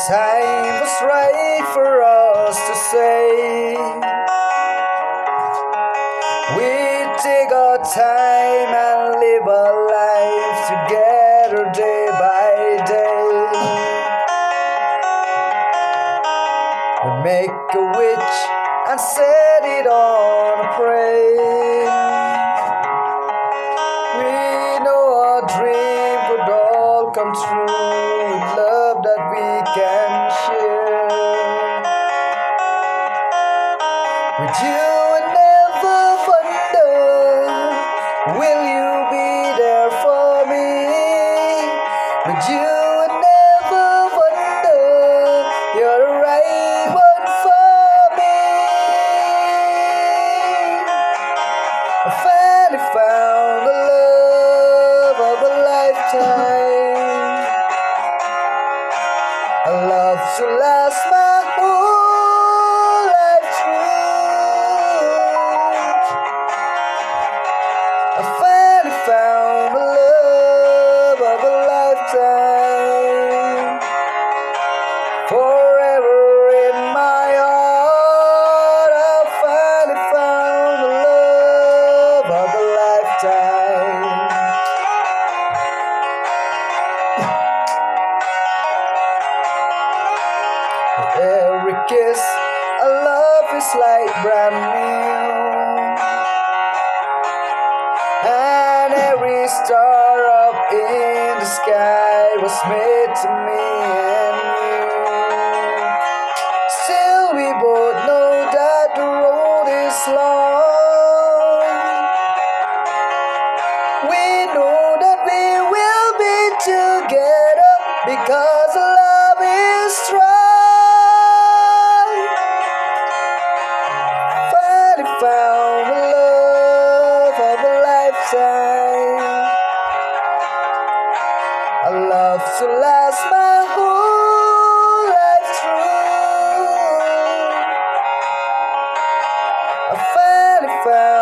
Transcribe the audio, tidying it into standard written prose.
Time was right for us to say we take our time and live our lives together day by day. We make a wish and set it on a prayer. We know our dream could all come true with love that we can share. With you I never wonder, will you be there for me? With you I never wonder, you're the right one for me. I finally found the love of a lifetime, a love to last my whole life through. I finally found the love of a lifetime, forever in my heart. I finally found the love of a lifetime. Every kiss, a love is like brand new, and every star up in the sky was made to me and you. Still we both know that the road is long. We know that we will be together because love is strong. Finally found the love of a lifetime, a love to last my whole life through. I finally found